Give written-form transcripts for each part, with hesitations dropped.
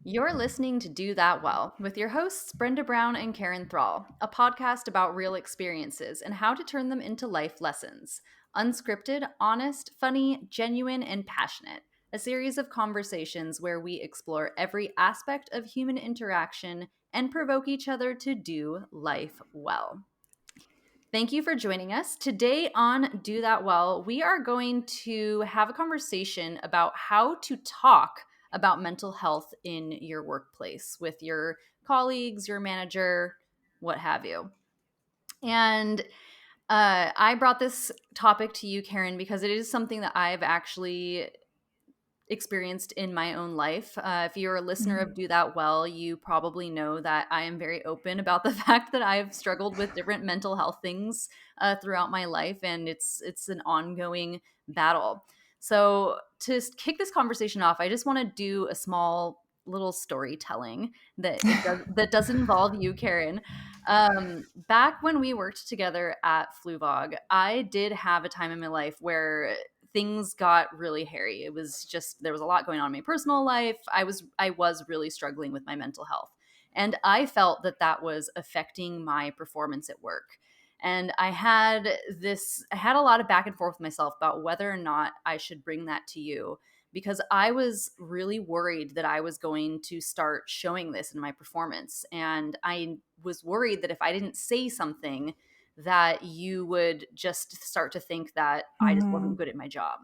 You're listening to Do That Well with your hosts, Brenda Brown and Karen Thrall, a podcast about real experiences and how to turn them into life lessons. Unscripted, honest, funny, genuine, and passionate. A series of conversations where we explore every aspect of human interaction and provoke each other to do life well. Thank you for joining us. Today on Do That Well, we are going to have a conversation about how to talk about mental health in your workplace with your colleagues, your manager, what have you. And I brought this topic to you, Karen, because it is something that I've actually experienced in my own life. If you're a listener Mhm. of Do That Well, you probably know that I am very open about the fact that I've struggled with different mental health things throughout my life, and it's an ongoing battle. So to kick this conversation off, I just want to do a small little storytelling that does involve you, Karen. Back when we worked together at Fluvog, I did have a time in my life where things got really hairy. It was just there was a lot going on in my personal life. I was really struggling with my mental health. And I felt that that was affecting my performance at work. And I had a lot of back and forth with myself about whether or not I should bring that to you because I was really worried that I was going to start showing this in my performance. And I was worried that if I didn't say something, that you would just start to think that I just wasn't Mhm. good at my job.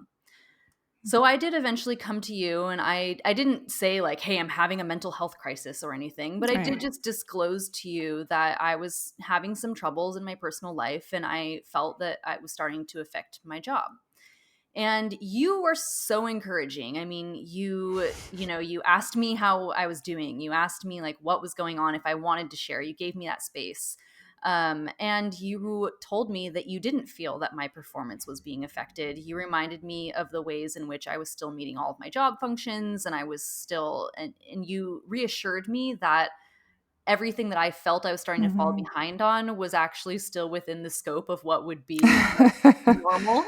So I did eventually come to you and I didn't say like, "Hey, I'm having a mental health crisis" or anything, but I did Right. just disclose to you that I was having some troubles in my personal life and I felt that it was starting to affect my job. And you were so encouraging. I mean, you asked me how I was doing. You asked me like what was going on if I wanted to share. You gave me that space. And you told me that you didn't feel that my performance was being affected. You reminded me of the ways in which I was still meeting all of my job functions and I was still, and you reassured me that everything that I felt I was starting to fall Mhm. behind on was actually still within the scope of what would be normal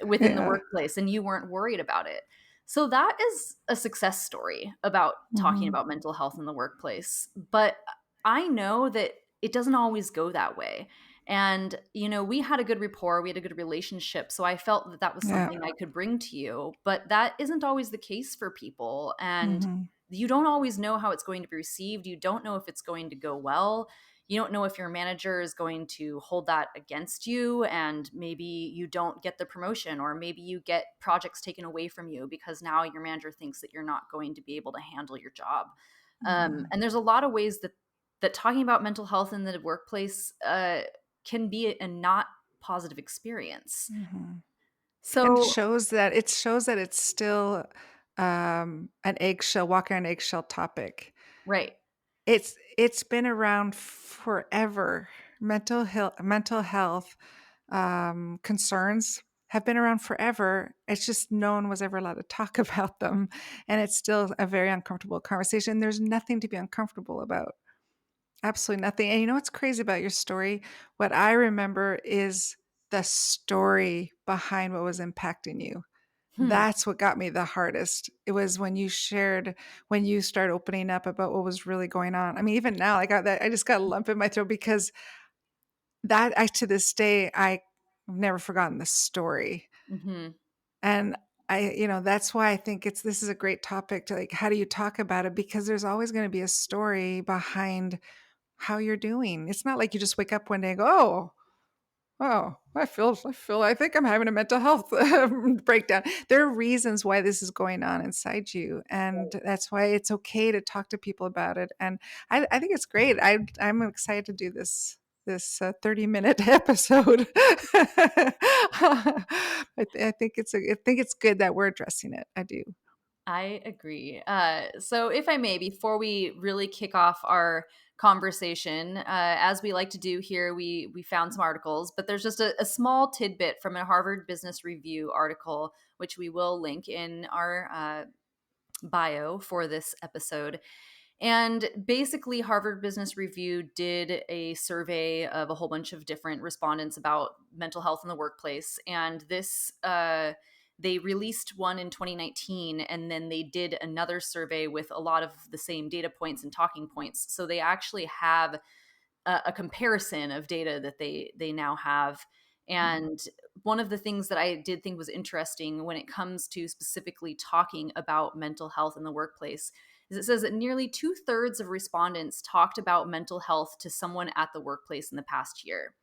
within the Yeah. workplace, and you weren't worried about it. So that is a success story about talking Mhm. about mental health in the workplace. But I know that it doesn't always go that way. And, we had a good rapport, we had a good relationship. So I felt that that was Yeah. something I could bring to you. But that isn't always the case for people. And Mhm. you don't always know how it's going to be received. You don't know if it's going to go well. You don't know if your manager is going to hold that against you and maybe you don't get the promotion or maybe you get projects taken away from you because now your manager thinks that you're not going to be able to handle your job. Mhm. And there's a lot of ways that talking about mental health in the workplace can be a not positive experience. Mhm. And So, it shows that it's still, an eggshell walking on eggshell topic. right. It's been around forever. Mental health, concerns have been around forever. It's just no one was ever allowed to talk about them, and it's still a very uncomfortable conversation. There's nothing to be uncomfortable about. Absolutely nothing. And you know what's crazy about your story? What I remember is the story behind what was impacting you. Hmm. That's what got me the hardest. It was when you started opening up about what was really going on. I mean, even now, I got that, I just got a lump in my throat because to this day, I've never forgotten the story. Hmm. And that's why I think this is a great topic to like, how do you talk about it? Because there's always going to be a story behind how you're doing. It's not like you just wake up one day and go, "Oh, I think I'm having a mental health breakdown." There are reasons why this is going on inside you, and that's why it's okay to talk to people about it. And I think it's great. I'm excited to do this 30-minute episode. I think it's good that we're addressing it. I do. I agree. So, if I may, before we really kick off our conversation, as we like to do here, we found some articles, but there's just a small tidbit from a Harvard Business Review article, which we will link in our bio for this episode. And basically, Harvard Business Review did a survey of a whole bunch of different respondents about mental health in the workplace, and this They released one in 2019, and then they did another survey with a lot of the same data points and talking points. So they actually have a comparison of data that they now have. And one of the things that I did think was interesting when it comes to specifically talking about mental health in the workplace is it says that nearly 2/3 of respondents talked about mental health to someone at the workplace in the past year.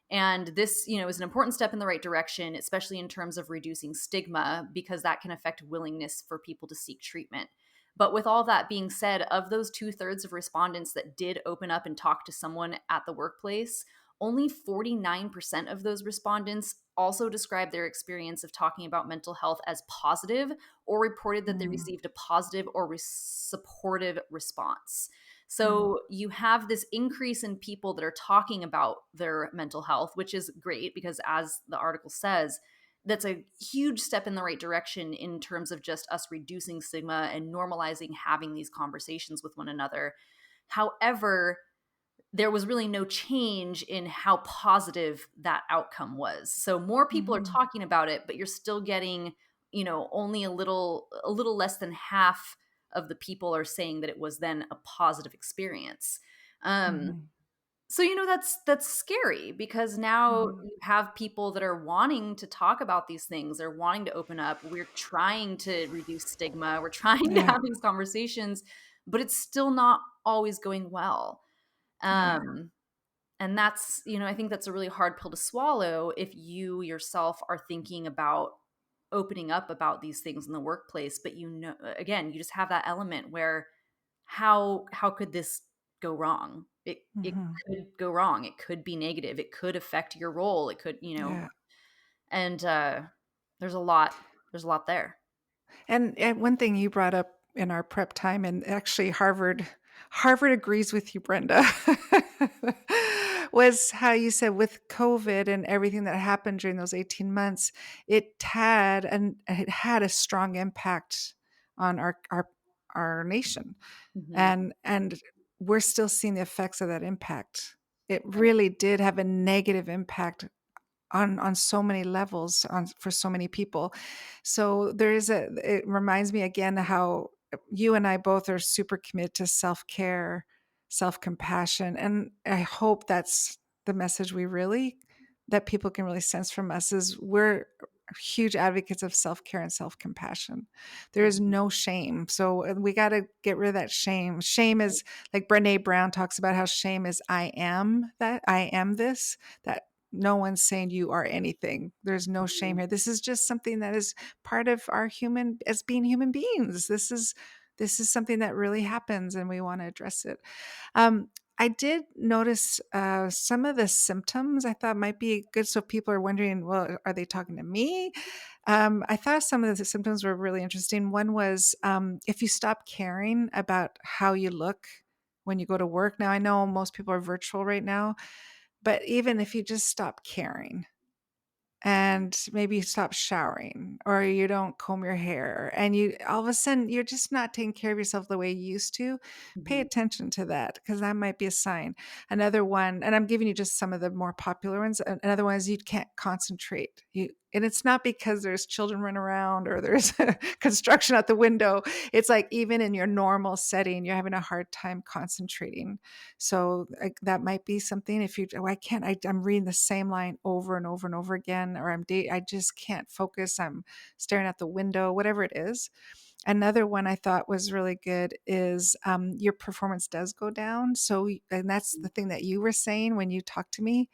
And this, is an important step in the right direction, especially in terms of reducing stigma, because that can affect willingness for people to seek treatment. But with all that being said, of those 2/3 of respondents that did open up and talk to someone at the workplace, only 49% of those respondents also described their experience of talking about mental health as positive or reported that they Mm, received a positive or supportive response. mm, So you have this increase in people that are talking about their mental health, which is great because, as the article says, that's a huge step in the right direction in terms of just us reducing stigma and normalizing having these conversations with one another. However, there was really no change in how positive that outcome was. So more people are mhm, talking about it, but you're still getting, only a little less than half of the people are saying that it was then a positive experience. Um, mhm, so that's scary because now mhm. you have people that are wanting to talk about these things, they're wanting to open up. We're trying to reduce stigma, we're trying to Yeah, have these conversations, but it's still not always going well. yeah. Um, and that's, I think that's a really hard pill to swallow if you yourself are thinking about opening up about these things in the workplace, but again, you just have that element where how could this go wrong? It Mhm. could go wrong. It could be negative. It could affect your role. It could, Yeah. and there's a lot there's a lot there. And one thing you brought up in our prep time, and actually Harvard agrees with you, Brenda, was how you said with COVID and everything that happened during those 18 months, it had a strong impact on our nation. Mhm. And we're still seeing the effects of that impact. It Right. really did have a negative impact on so many levels for so many people. So it reminds me again how you and I both are super committed to self-care, self-compassion, and I hope that's the message that people can really sense from us is we're huge advocates of self-care and self-compassion. There is Mhm. no shame. So we got to get rid of that shame. Shame is like Brene Brown talks about how shame is I am this, that no one's saying you are anything. There's no shame Mhm. here. This is just something that is part of our human as being human beings. This is something that really happens and we want to address it. I did notice some of the symptoms I thought might be good. So people are wondering, well, are they talking to me? I thought some of the symptoms were really interesting. One was if you stop caring about how you look when you go to work. Now, I know most people are virtual right now, but even if you just stop caring, and maybe you stop showering or you don't comb your hair and you all of a sudden you're just not taking care of yourself the way you used to, pay Mhm. attention to that because that might be a sign. Another one, and I'm giving you just some of the more popular ones, another one is you can't concentrate. And it's not because there's children running around or there's construction out the window. It's like even in your normal setting you're having a hard time concentrating. So like, that might be something. If you, oh, I'm reading the same line over and over and over again, or I just can't focus. I'm staring at the window, whatever it is. Another one I thought was really good is your performance does go down. And that's the thing that you were saying when you talked to me.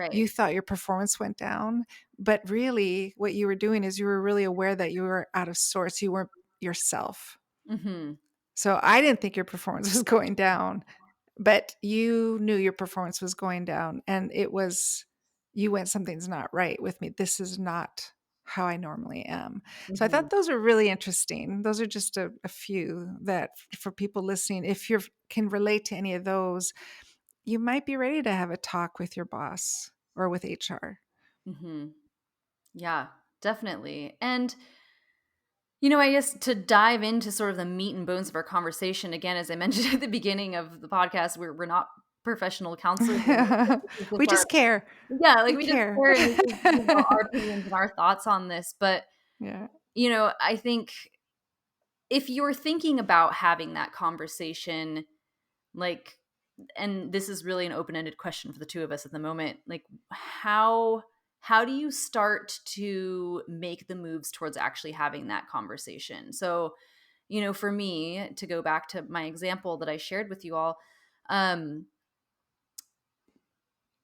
You Right. thought your performance went down, but really what you were doing is you were really aware that you were out of sorts. You weren't yourself. Mhm. So I didn't think your performance was going down. But you knew your performance was going down, and you went, "Something's not right with me. This is not how I normally am." So I Mhm. thought those are really interesting. Those are just a few that for people listening, if you can relate to any of those, you might be ready to have a talk with your boss or with HR. Mhm. Yeah, definitely. And I guess to dive into sort of the meat and bones of our conversation, again, as I mentioned at the beginning of the podcast, we're not professional counselors. This is just We our just care. yeah, like We we just care. care, and this is our opinions and our thoughts on this. But Yeah. I think if you're thinking about having that conversation, like, and this is really an open-ended question for the two of us at the moment, like, how do you start to make the moves towards actually having that conversation? So, for me, to go back to my example that I shared with you all, um,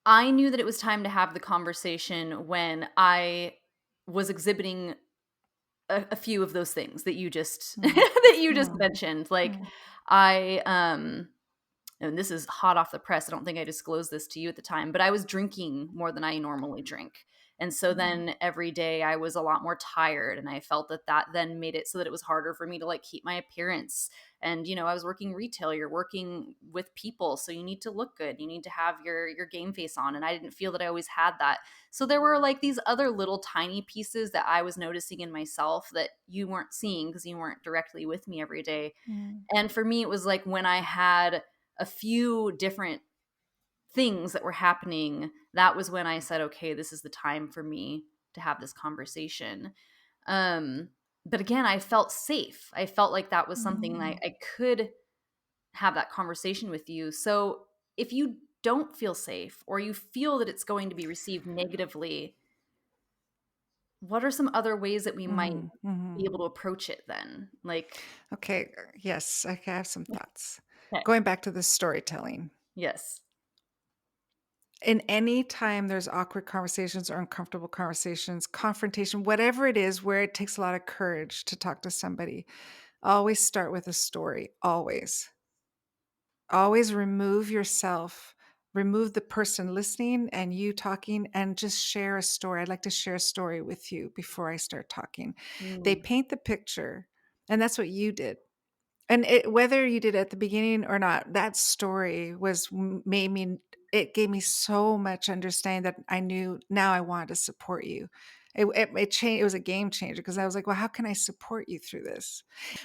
I knew that it was time to have the conversation when I was exhibiting a few of those things that you just Mm, that you just mm, mentioned. Like, mm, I and this is hot off the press. I don't think I disclosed this to you at the time, but I was drinking more than I normally drink. And so mm, then every day I was a lot more tired, and I felt that that then made it so that it was harder for me to like keep my appearance. And I was working retail, you're working with people, so you need to look good. You need to have your game face on, and I didn't feel that I always had that. So there were like these other little tiny pieces that I was noticing in myself that you weren't seeing because you weren't directly with me every day. mm, And for me, it was like when I had a few different things that were happening, that was when I said, okay, this is the time for me to have this conversation. Um, but again, I felt safe. I felt like that was something that mm, I could have that conversation with you. So if you don't feel safe or you feel that it's going to be received negatively, what are some other ways that we might mm, be mhm. able to approach it then? Like, Okay, yes, I have some thoughts. okay, Going back to the storytelling. yes. In any time there's awkward conversations or uncomfortable conversations, confrontation, whatever it is where it takes a lot of courage to talk to somebody, always start with a story, always. Always remove yourself, remove the person listening and you talking, and just share a story. I'd like to share a story with you before I start talking. They Mm, paint the picture, and that's what you did. And whether you did it at the beginning or not, that story made me. It gave me so much understanding that I knew now I wanted to support you. It changed. It was a game changer because I was like, well, how can I support you through this?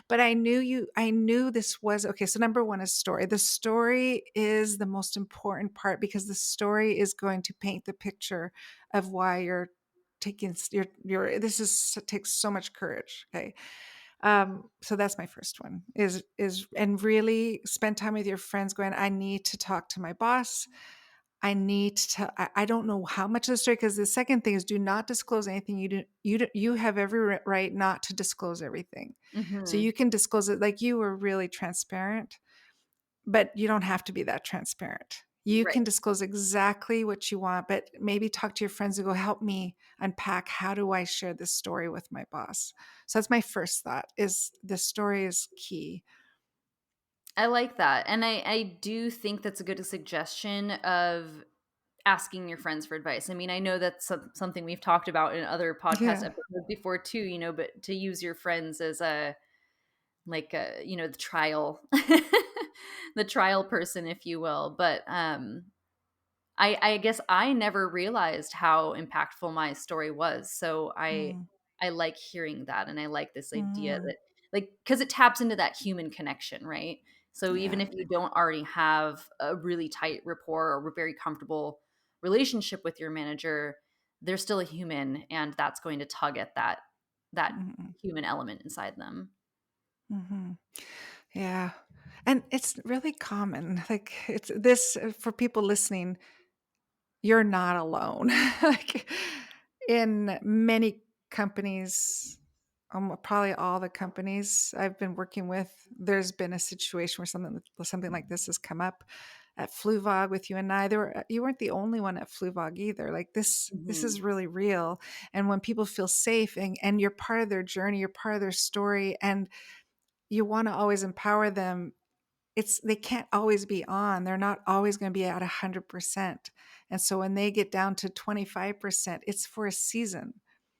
But I knew you. I knew this was okay. So number one is story. The story is the most important part because the story is going to paint the picture of why you're taking your. This is takes so much courage. Okay, so that's my first one is and really spend time with your friends going, I need to talk to my boss. I don't know how much of the story, because the second thing is do not disclose anything. You have every right not to disclose everything. So mhm, you can disclose it, like you were really transparent, but you don't have to be that transparent. You right. can disclose exactly what you want, but maybe talk to your friends and go, help me unpack, how do I share this story with my boss? So that's my first thought, is the story is key. I like that, and I do think that's a good suggestion of asking your friends for advice. I mean, I know that's something we've talked about in other podcast Yeah. episodes before too, but to use your friends as a like a, the trial the trial person, if you will. But I guess I never realized how impactful my story was. So Mm, I like hearing that, and I like this idea mhm. that, like, cuz it taps into that human connection, right? So even Yeah. if you don't already have a really tight rapport or a very comfortable relationship with your manager, they're still a human, and that's going to tug at that Mhm, human element inside them. mhm. Yeah. And it's really common. Like it's this for people listening, you're not alone. Like in many companies, probably all the companies I've been working with, there's been a situation where something like this has come up. At Fluvog with you and I, you weren't the only one at Fluvog either. Like this Mhm. is really real. And when people feel safe and you're part of their journey, you're part of their story, and you want to always empower them, they can't always be on. They're not always going to be at 100%. And so when they get down to 25%, it's for a season.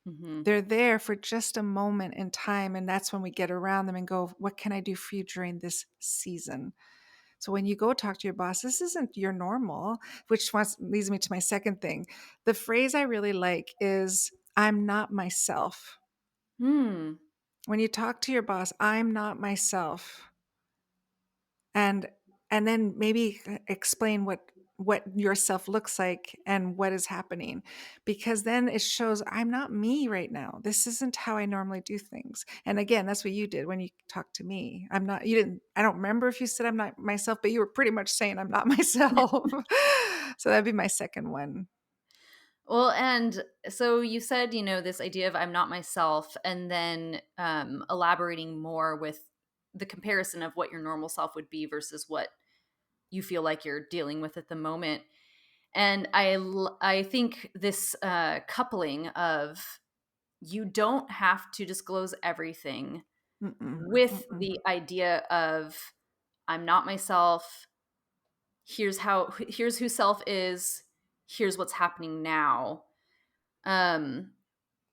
Mhm. They're there for just a moment in time, and that's when we get around them and go, what can I do for you during this season? So when you go talk to your boss, this isn't your normal, leads me to my second thing. The phrase I really like is, I'm not myself. Hmm. When you talk to your boss, I'm not myself. And and then maybe explain what yourself looks like and what is happening, because then it shows I'm not me right now. This isn't how I normally do things. And again, that's what you did when you talked to me. I'm not, you didn't, I don't remember if you said I'm not myself, but you were pretty much saying I'm not myself. So that'd be my second one. Well, and so you said, this idea of I'm not myself, and then elaborating more with the comparison of what your normal self would be versus what you feel like you're dealing with at the moment. And I think this coupling of you don't have to disclose everything Mm-mm, with mm-mm. the idea of I'm not myself. Here's who self is. Here's what's happening now. Um,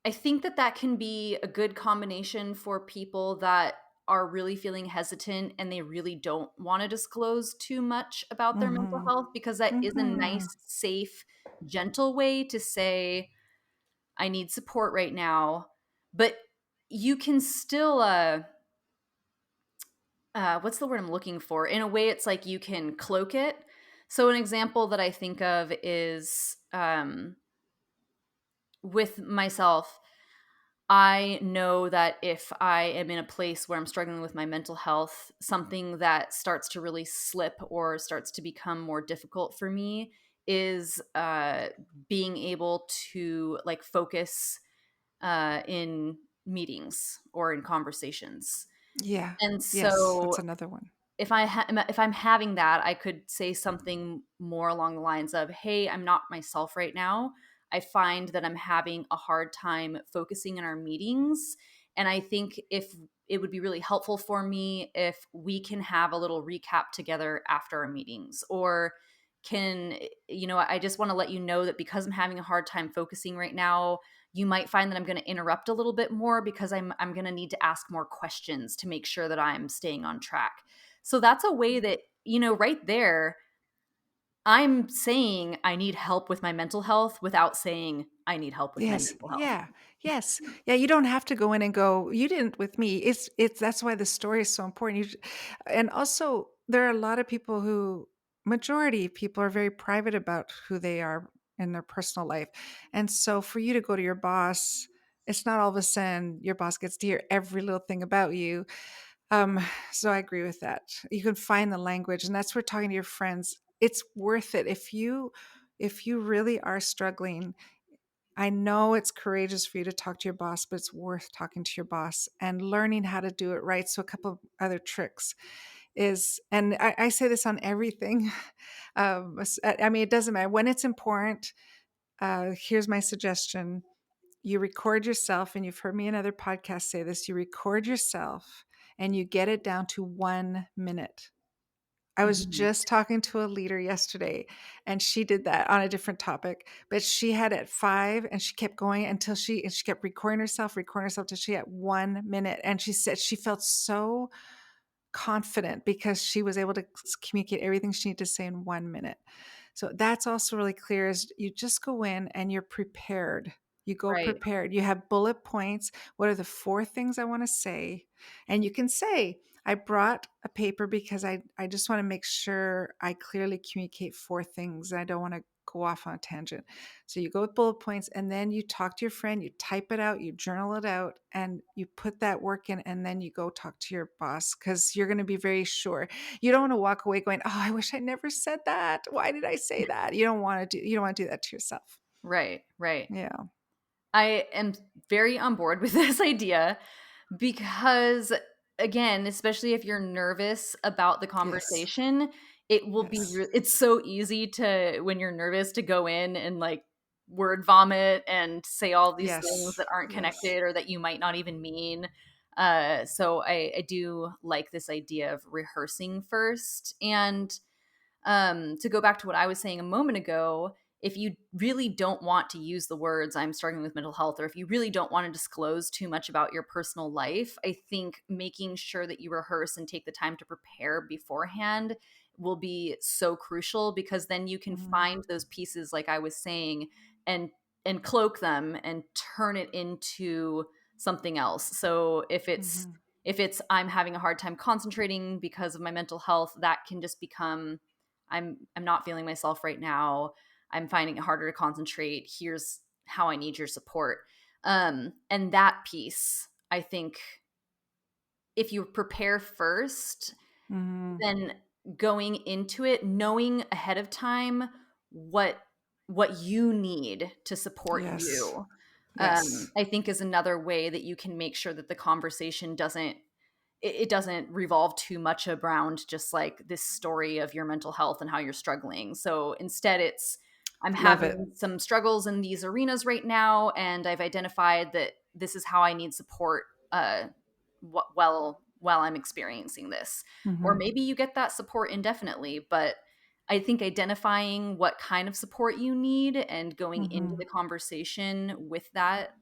I think that that can be a good combination for people that are really feeling hesitant and they really don't want to disclose too much about their mental Mhm. health, because that is a Mhm. nice, safe, gentle way to say, I need support right now. But you can still, what's the word I'm looking for? In a way, it's like you can cloak it. So, an example that I think of is with myself. I know that if I am in a place where I'm struggling with my mental health, something that starts to really slip or starts to become more difficult for me is being able to like focus in meetings or in conversations. Yeah. And Yes, so that's another one. if I'm having that, I could say something more along the lines of, "Hey, I'm not myself right now. I find that I'm having a hard time focusing in our meetings, and I think if it would be really helpful for me if we can have a little recap together after our meetings, or I just want to let you know that because I'm having a hard time focusing right now, you might find that I'm going to interrupt a little bit more because I'm going to need to ask more questions to make sure that I'm staying on track." So that's a way that, right there, I'm saying I need help with my mental health without saying I need help with my Yes. mental health. Yeah. Yes. Yeah, you don't have to go in and go, "You didn't with me." It's that's why the story is so important. And also, there are a lot of people who majority of people are very private about who they are in their personal life. And so for you to go to your boss, it's not all of a sudden your boss gets to hear every little thing about you. Um, so I agree with that. You can find the language, and that's where talking to your friends, it's worth it. If you really are struggling, I know it's courageous for you to talk to your boss, but it's worth talking to your boss and learning how to do it right. So a couple of other tricks is, and I say this on everything. I mean, it doesn't matter when it's important. Here's my suggestion: you record yourself, and you've heard me in other podcasts say this. You record yourself, and you get it down to 1 minute. I was Mhm. just talking to a leader yesterday, and she did that on a different topic, but she had it 5 and she kept going until she kept recording herself till she had 1 minute, and she said she felt so confident because she was able to communicate everything she needed to say in 1 minute. So that's also really clear is you just go in and you're prepared. You go Right. prepared. You have bullet points. What are the 4 things I want to say? And you can say, I brought a paper because I just want to make sure I clearly communicate 4 things. I don't want to go off on a tangent. So you go with bullet points and then you talk to your friend, you type it out, you journal it out, and you put that work in, and then you go talk to your boss because you're going to be very sure. You don't want to walk away going, "Oh, I wish I never said that. Why did I say that?" You don't want to do that to yourself. Right. Right. Yeah. I am very on board with this idea because, again, especially if you're nervous about the Yes. conversation, it will be Yes. it's so easy to, when you're nervous, to go in and like word vomit and say all these things Yes. that aren't Yes. connected or that you might not even mean. So I do like this idea of rehearsing first. And to go back to what I was saying a moment ago, if you really don't want to use the words "I'm struggling with mental health," or if you really don't want to disclose too much about your personal life, I think making sure that you rehearse and take the time to prepare beforehand will be so crucial, because then you can Mhm. find those pieces, like I was saying, and cloak them and turn it into something else. So Mhm. if it's I'm having a hard time concentrating because of my mental health, that can just become I'm not feeling myself right now. I'm finding it harder to concentrate. Here's how I need your support. And that piece, I think, if you prepare first, Mhm. then going into it, knowing ahead of time what what you need to support Yes. you, Yes. I think is another way that you can make sure that the conversation it doesn't revolve too much around just like this story of your mental health and how you're struggling. So instead, it's I'm Love it. having some struggles in these arenas right now, and I've identified that this is how I need support while I'm experiencing this. Or Mhm. maybe you get that support indefinitely, but I think identifying what kind of support you need and going into the Mhm. conversation with that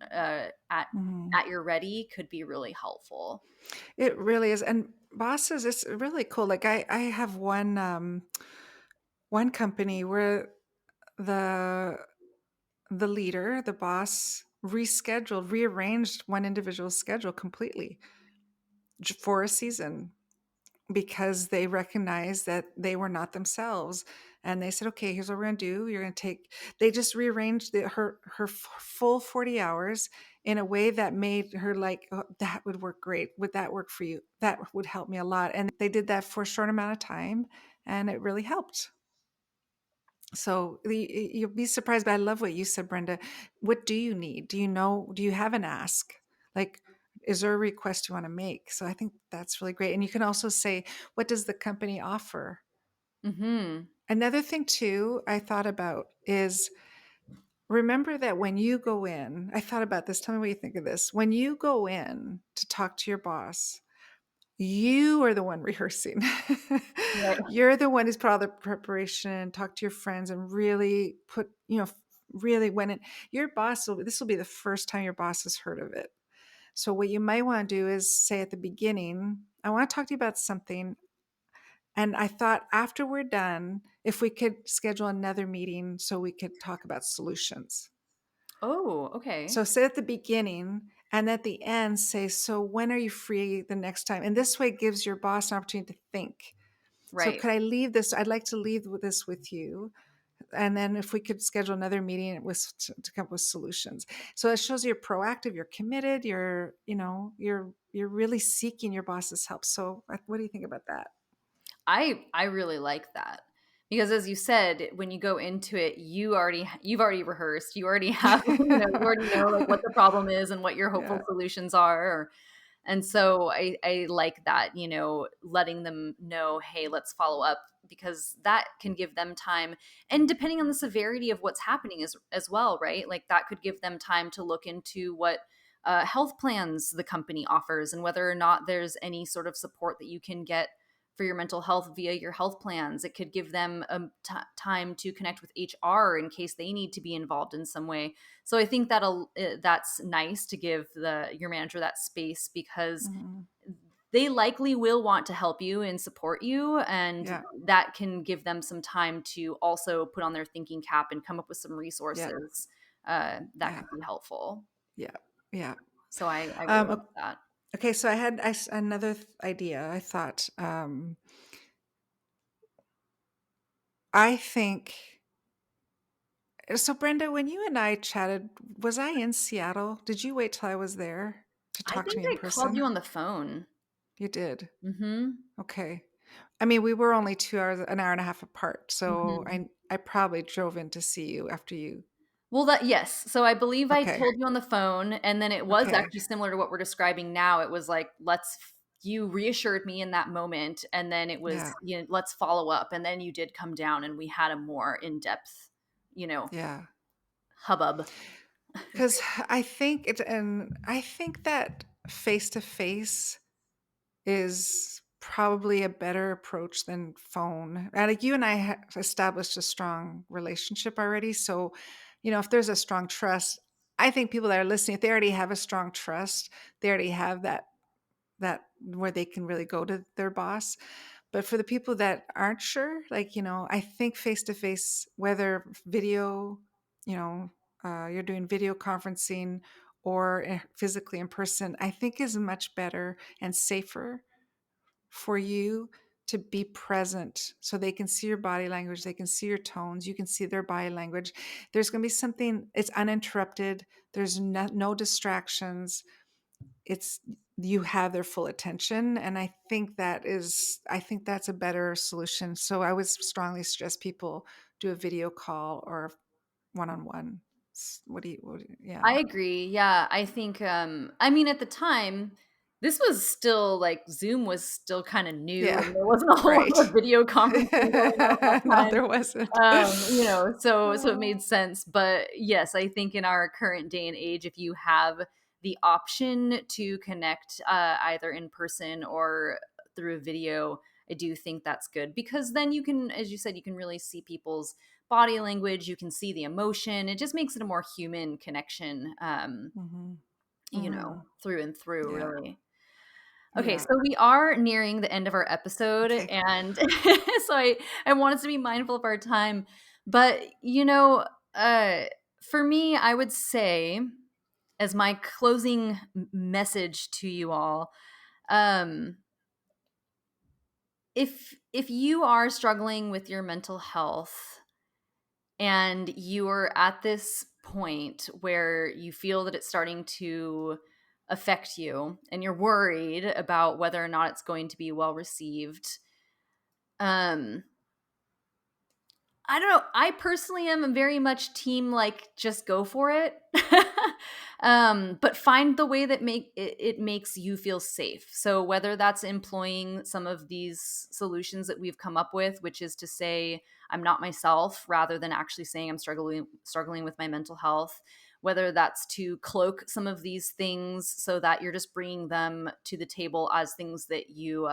Mhm. at your ready could be really helpful. It really is, and bosses, it's really cool. Like I have one company where the the leader, the boss, rearranged one individual's schedule completely for a season because they recognized that they were not themselves. And they said, okay, here's what we're going to do. You're going to take, they just rearranged full 40 hours in a way that made her like, oh, that would work great. Would that work for you? That would help me a lot. And they did that for a short amount of time and it really helped. So you'll be surprised, but I love what you said, Brenda. What do you need? Do you know? Do you have an ask? Like, is there a request you want to make? So I think that's really great. And you can also say, what does the company offer? Mhm. Another thing, too, I thought about is remember that when you go in, I thought about this. Tell me what you think of this. When you go in to talk to your boss, you are the one rehearsing. Right. You're the one who's put all the preparation, talk to your friends, and really put, really when it, your boss will, this will be the first time your boss has heard of it. So what you might want to do is say at the beginning, I want to talk to you about something. And I thought after we're done, if we could schedule another meeting so we could talk about solutions. Oh, okay. So say at the beginning and at the end, say, so when are you free the next time? And this way it gives your boss an opportunity to think. So Right. could I leave this? I'd like to leave with this with you. And then if we could schedule another meeting with to come up with solutions. So it shows you're proactive, you're committed, you're really seeking your boss's help. So what do you think about that? I really like that. Because as you said, when you go into it, you've already rehearsed. You already have, you already know like what the problem is and what your hopeful Yeah. solutions are. And so I like that, letting them know, hey, let's follow up because that can give them time. And depending on the severity of what's happening as well, right? Like that could give them time to look into what health plans the company offers and whether or not there's any sort of support that you can get for your mental health via your health plans. It could give them time to connect with HR in case they need to be involved in some way. So I think that's nice to give the your manager that space because Mhm. they likely will want to help you and support you, and Yeah. that can give them some time to also put on their thinking cap and come up with some Yeah. resources that Yeah. could be helpful. Yeah. Yeah. So I really Um, like that. okay. So I had another idea. I thought, I think, so Brenda, when you and I chatted, was I in Seattle? Did you wait till I was there to I talk to think me in I called you person? on the phone. You did. Hmm. Okay. I mean, we were only 2 hours, an hour and a half apart. So Hmm. I probably drove in to see you after you. Well, that yes. So I believe I Okay. told you on the phone, and then it was Okay. actually similar to what we're describing now. It was like, you reassured me in that moment, and then it was, Yeah. let's follow up. And then you did come down, and we had a more in depth, you know, Yeah. hubbub. Because I think that face to face is probably a better approach than phone. And like you and I established a strong relationship already. So, if there's a strong trust, I think people that are listening, if they already have a strong trust, they already have that where they can really go to their boss. But for the people that aren't sure, like, I think face to face, whether video, you know, you're doing video conferencing or physically in person, I think is much better and safer for you to be present so they can see your body language, they can see your tones, you can see their body language. There's going to be something, it's uninterrupted, there's no distractions. It's you have their full attention, and I think that's a better solution. So I would strongly suggest people do a video call or one-on-one. Yeah. I agree. Yeah, I think I mean at the time this was still like Zoom was still kind of new Yeah. and there wasn't a whole lot of Right. video conferencing going on at that No, time. there wasn't. So it made sense, but yes, I think in our current day and age if you have the option to connect either in person or through a video, I do think that's good because then you can, as you said, you can really see people's body language, you can see the emotion. It just makes it a more human connection, Mhm. Mhm. through and through, Yeah. really. Okay, Yeah. so we are nearing the end of our episode, Okay. and so I want us to be mindful of our time. But uh, for me, I would say, as my closing message to you all, um, if you are struggling with your mental health and you are at this point where you feel that it's starting to affect you and you're worried about whether or not it's going to be well received, um I don't know. I personally am very much team like just go for it. But find the way that it makes you feel safe. So whether that's employing some of these solutions that we've come up with, which is to say I'm not myself rather than actually saying I'm struggling with my mental health, whether that's to cloak some of these things so that you're just bringing them to the table as things that you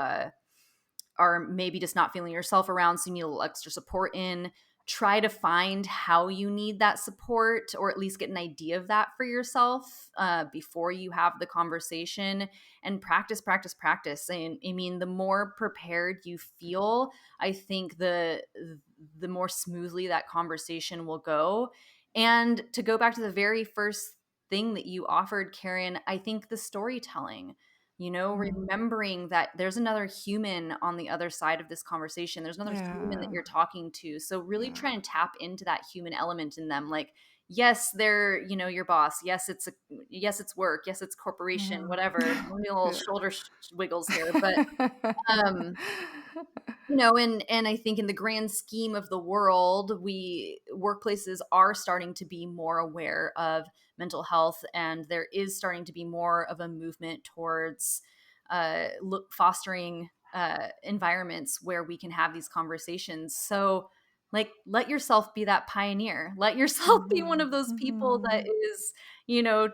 are maybe just not feeling yourself around, so you need a little extra support in. Try to find how you need that support, or at least get an idea of that for yourself before you have the conversation, and practice, practice, practice. And I mean, the more prepared you feel, I think the more smoothly that conversation will go. And to go back to the very first thing that you offered, Karen, I think the storytelling, Mm. remembering that there's another human on the other side of this conversation. There's another human that Yeah. you're talking to. So really Yeah. try and tap into that human element in them. Like, yes, they're, your boss. Yes, it's work. Yes, it's corporation, Mhm. whatever. Maybe a little Yeah. shoulder wiggles here, but um and I think in the grand scheme of the world, workplaces are starting to be more aware of mental health, and there is starting to be more of a movement towards fostering environments where we can have these conversations. So, like, let yourself be that pioneer. Let yourself be one Mhm. of those people that Mhm. is,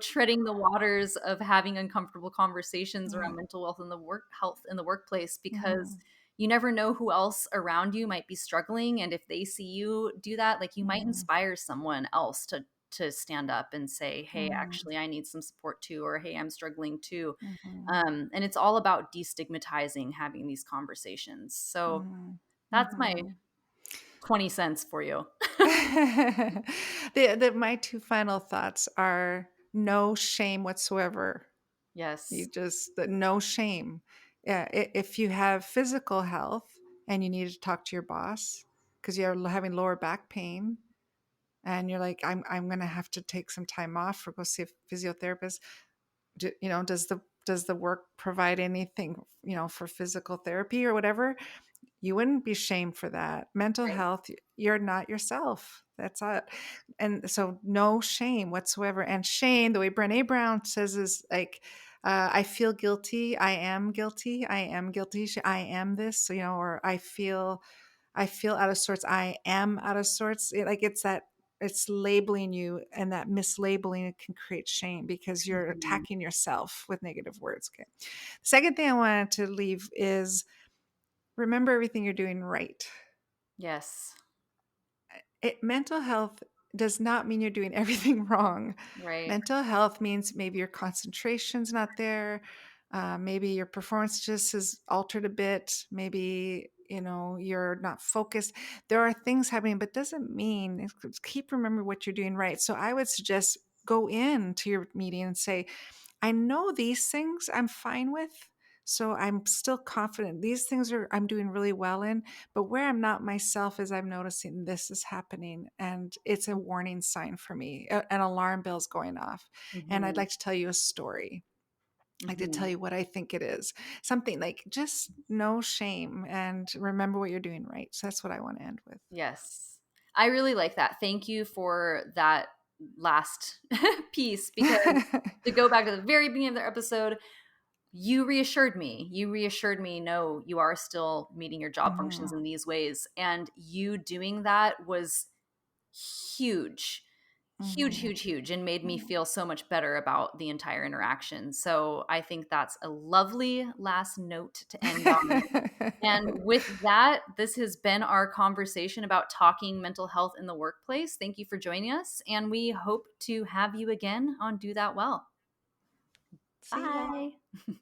treading the waters of having uncomfortable conversations Yeah. around mental health in the workplace, because Mhm. you never know who else around you might be struggling, and if they see you do that, like, you might Mhm. inspire someone else to stand up and say, hey, Mhm. actually I need some support too, or hey, I'm struggling too. Mhm. And it's all about destigmatizing having these conversations. So Mhm. that's my Mhm. 20 cents for you. My 2 final thoughts are no shame whatsoever. You Yes. just no shame. Yeah, if you have physical health and you need to talk to your boss because you're having lower back pain and you're like, I'm gonna have to take some time off or go see a physiotherapist. Does the work provide anything, for physical therapy or whatever? You wouldn't be shamed for that. Mental Right. health, you're not yourself. That's it. And so no shame whatsoever. And shame, the way Brene Brown says, is like, I feel guilty. I am guilty. I am guilty. I am this, or I feel out of sorts. I am out of sorts. It's labeling you, and that mislabeling can create shame because you're Mhm. attacking yourself with negative words. Okay. Second thing I wanted to leave is remember everything you're doing right. Yes. Mental health does not mean you're doing everything wrong. Right. Mental health means maybe your concentration's not there. Maybe your performance just is altered a bit. Maybe, you're not focused. There are things happening, but doesn't mean keep remember what you're doing right. So I would suggest go into your meeting and say, I know these things I'm fine with. So I'm still confident. These things are I'm doing really well in, but where I'm not myself is I'm noticing this is happening and it's a warning sign for me. An alarm bell's going off. And I'd Mhm. like to tell you a story. I like to tell Mhm. you what I think it is. Something like just no shame and remember what you're doing right. So that's what I want to end with. Yes. I really like that. Thank you for that last piece, because to go back to the very beginning of the episode, you reassured me. You reassured me, no, you are still meeting your job functions Mhm. in these ways. And you doing that was huge, huge, Mhm. huge, huge, and made me feel so much better about the entire interaction. So I think that's a lovely last note to end on. And with that, this has been our conversation about talking mental health in the workplace. Thank you for joining us, and we hope to have you again on Do That Well. See ya. Bye.